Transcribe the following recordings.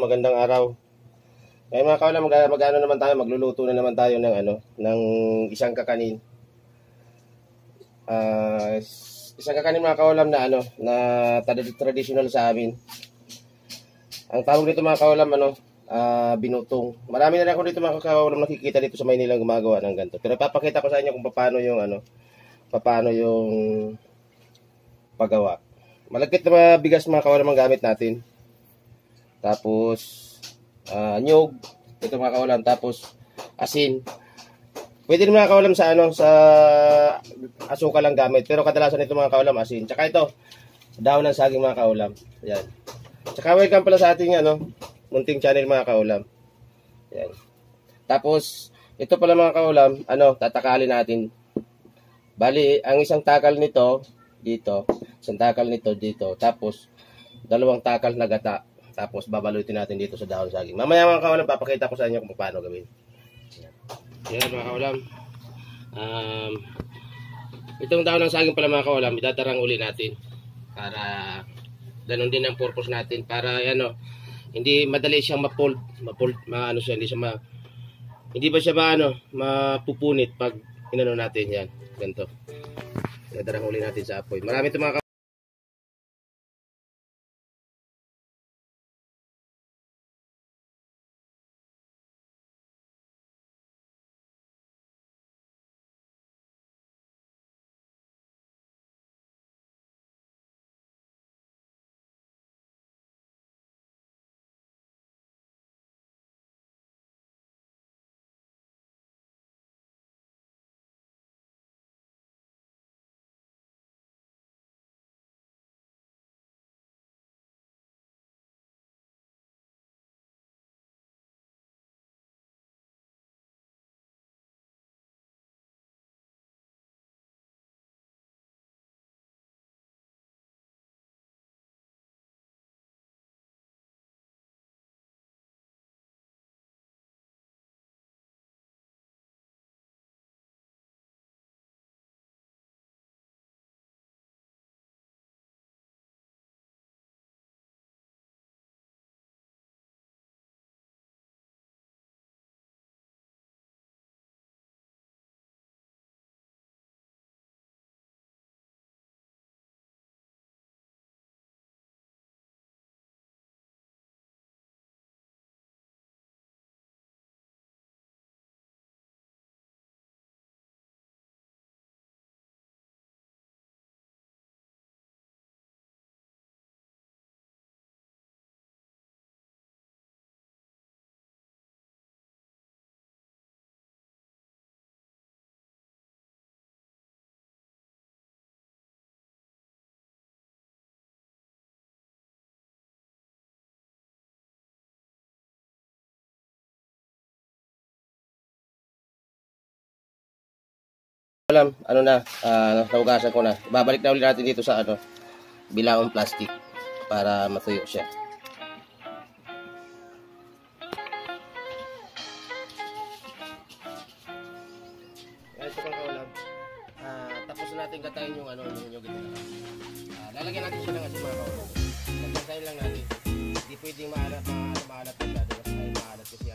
magandang araw. Ngayon mga kaulam, mag-ano naman tayo, magluluto na naman tayo ng isang kakanin. Isang kakanin mga kaulam na traditional sa amin. Ang tawag dito mga kaulam binutong. Marami na ako dito mga kaulam nakikita dito sa Maynila gumagawa ng ganito. Pero papakita ko sa inyo kung paano yung paggawa. Malagkit na bigas mga kaulam ang gamit natin. Tapos nyug, ito mga kaulam, tapos asin. Pwede rin mga kaulam sa sa asukal lang gamit, pero kadalasan ito mga kaulam asin. Tsaka ito, daon ng saging mga kaulam. Yan. Tsaka welcome pala sa ating munting channel mga kaulam. Yan. Tapos ito pala mga kaulam, tatakalin natin. Bali, ang isang takal nito dito, isang takal nito dito, tapos dalawang takal na gata. Tapos babalutin natin dito sa dahon saging. Mamaya mga kaulam, papakita ko sa inyo kung paano gawin. Yan mga kaulam. Itong dahon ng saging pala mga kaulam, itatarang uli natin. Para ganun din ang purpose natin. Para hindi madali siyang hindi ba siya mapupunit pag inano natin yan. Ganito. Itatarang uli natin sa apoy. Marami itong mga alam, nahugasan ko na. Babalik na ulit natin dito sa bilaong plastic para matuyo siya. Ito pang kaulam. Tapos natin gatayin yung yung lalagyan natin siya ng asin mga kaulam. Gatayin lang natin. Hindi pwedeng maalat masyado kasi maalat kasi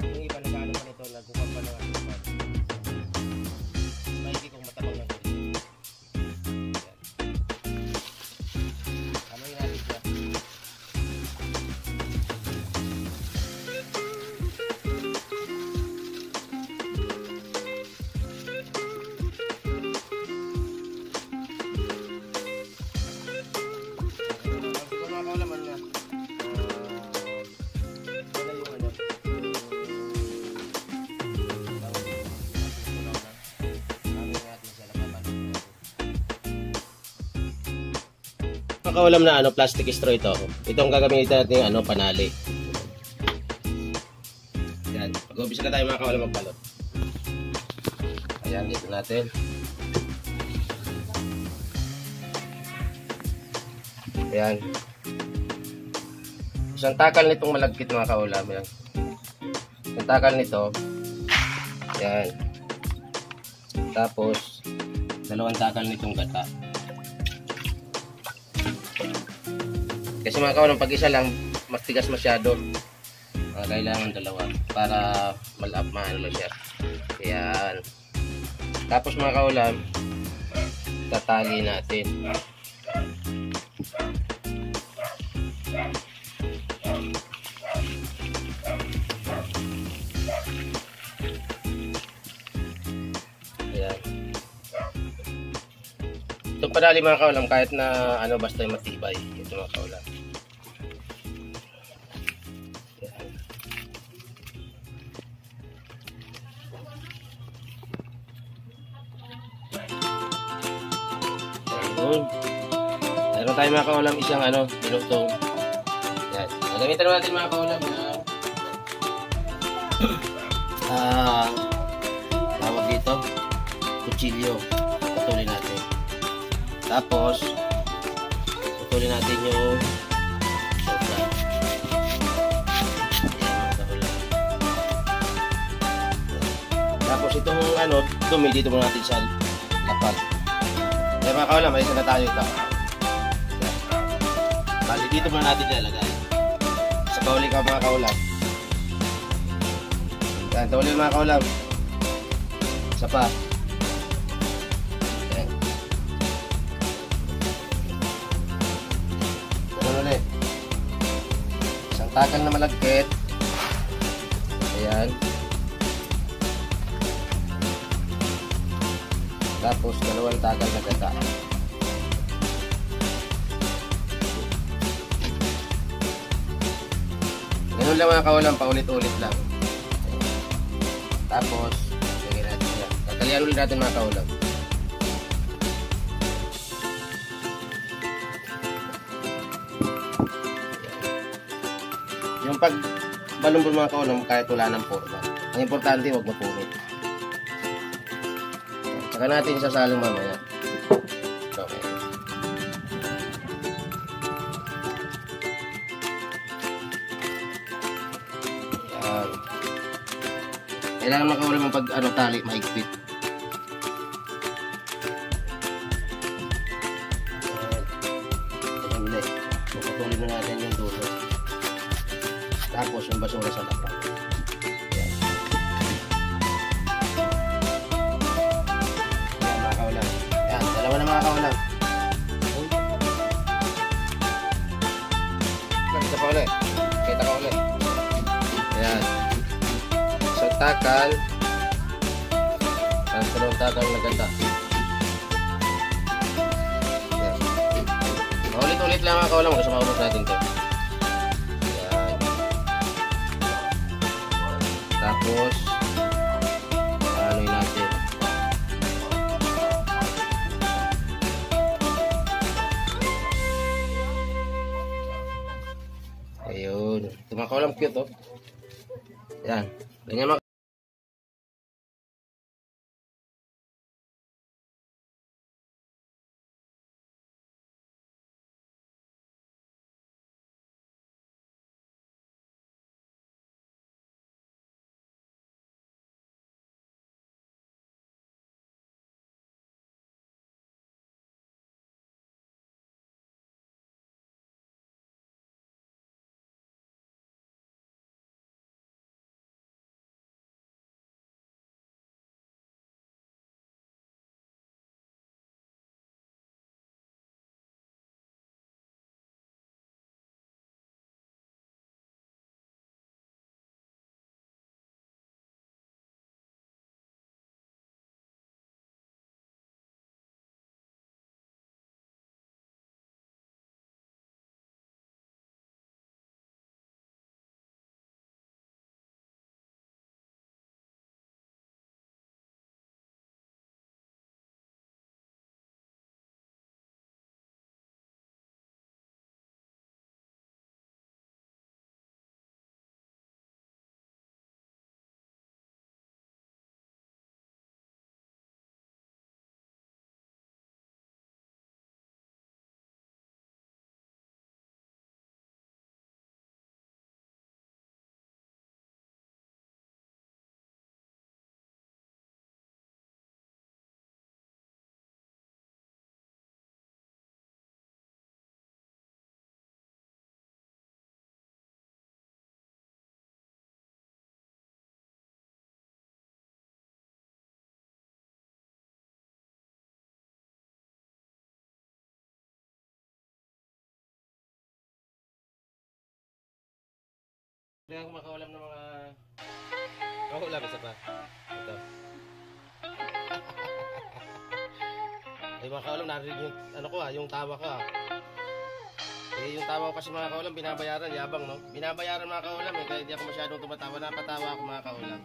yung iba nag-ano pa nito, nagkukap pa ng asin. Maigi kung matabang ng kursi. Ano yung natin siya? Kung mga kaulaman na kaulam na plastic straw ito. Itong gagamitin natin panali. Yan. Mag-umpisa na tayo mga kaulam magbalot. Ayan, dito natin. Ayan. Isang takal nitong malagkit mga kaulam. Ayan. Isang takal nito. Ayan. Tapos dalawang takal nitong gata. Kasi mga kaulam, pag isa lang, matigas masyado. Kailangan dalawa para maano siya. Ayan. Tapos mga kaulam, tatali natin. Ayan. Itong panali mga kaulam, kahit na ano, basta yung matibay. Ito mga kaulam. Ayan. Ayan. Meron tayo mga kaulam isang ano, pinutong. Ayan. Gagamitan natin mga kaulam na tawag dito, kutsilyo. Putulin natin. Tapos putulin natin yung sobra. Tapos itong ano, dumi dito muna natin sa lapag. Kaya mga kaulam, may isa na tayo ito. Bali dito muna natin ilalagay. Sa kauli ka mga kaulam. Yan, kauli mga kaulam. Isa pa. Yan. Ganun ulit. Isang takal na malagkit. Ayan. Tapos dalawang takal na gata. Ganun lang mga kaulam, paulit-ulit lang. Tapos lagyan natin yan. Tatalian ulit natin mga kaulam. Yung pag balumbol mga kaulam, kahit wala ng forma, ang importante huwag mapunit. Saka natin sasalang mamaya. Okay. Yan. Kailangan makaulam ang pag ano, tali, mahigpit. Ayan ulit. Puputulin na natin yung dulo. Tapos yung basura sa lapag. Ayan. Ayan mga kaulam. Ayan, dalawa na mga kaulam. Kita pa ulit. Kita ka ulit. Ayan. So takal. Ang dalawang takal na ganda. Ayan. Ulit-ulit lang mga kaulam. Gusto maubos natin to. Ayan. Tapos ano'y natin. Ayun. Ito mga kaulam, cute oh. Ayan. Ganyan mga Hindi ako makaulam ng mga... Makaulam, isa pa. Ito. Ay, makaulam, narinig yung, ano ko yung tawa ko Eh, yung tawa ko kasi mga kaulam, binabayaran, yabang, no? Binabayaran mga kaulam, kaya hindi ako masyadong tumatawa. Napatawa ako mga kaulam.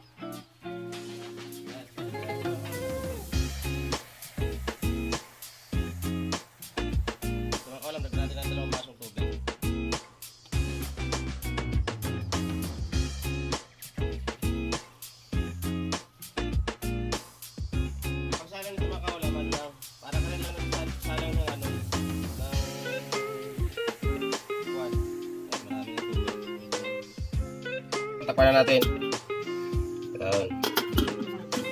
So, mga kaulam, nagdati ng 2 basong tubig. Pagsalang ito mga kaulam, ano lang, para ka lang nagsalang ng ano, takpan na natin. Ayan.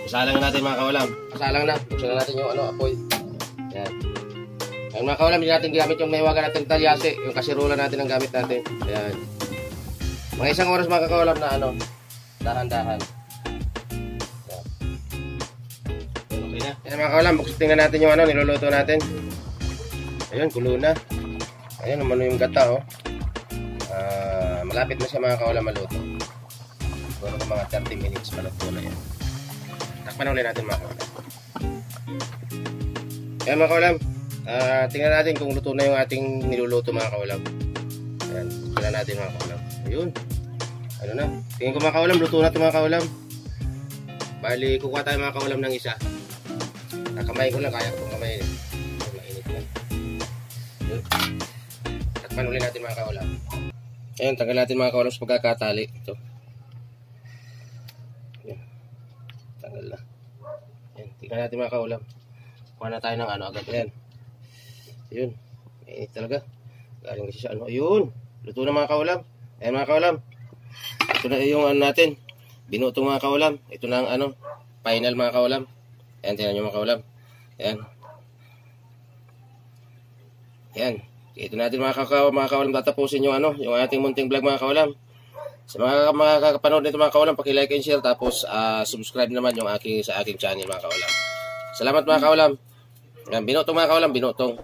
Isalang na natin mga kaulam. Isalang na. Buksan na natin yung apoy. Ayan. Ayan mga kaulam, hindi natin gamit yung naiwagan natin talyase. Yung kasirola natin ang gamit natin. Ayan. Mga 1 oras mga kaulam na dahan-dahan. Ayan. Okay na. Ayan mga kaulam, tingnan natin yung niluluto natin. Ayan, kulo na. Ayan, umano yung gata malapit na siya mga kaulam maluto. Siguro ng mga 30 minutes maluto na yan. Takpan ulit natin mga kaulam. Ayan mga kaulam, tingnan natin kung luto na yung ating niluluto mga kaulam. Ayan, tingnan natin mga kaulam. Ayun, ano na, tingin ko mga kaulam, luto na ito mga kaulam. Bali, kukuha tayo mga kaulam ng isa. Nakamay ko lang, kaya kong kamay. Mainit lang. Ayun, takpan ulit natin mga kaulam. Ayan, tanggal natin mga kaulam sa pagkakatali. Ito. Ayan. Tanggal na. Ayan, tingnan natin mga kaulam. Kuha na tayo ng agad. Ayan. Ayun. Mainit talaga. Galing kasi sa Ayun. Luto na mga kaulam. Ayan mga kaulam. Ito na yung natin. Binutong mga kaulam. Ito na ang final mga kaulam. Ayan, tingnan nyo mga kaulam. Ayan. Ayan. Ito natin mga kaulam, tatapusin yung yung ating munting vlog mga kaulam. Sa mga kakapanood nito mga kaulam, paki-like and share, tapos subscribe naman sa aking channel mga kaulam. Salamat mga kaulam. Binutong mga kaulam, binutong.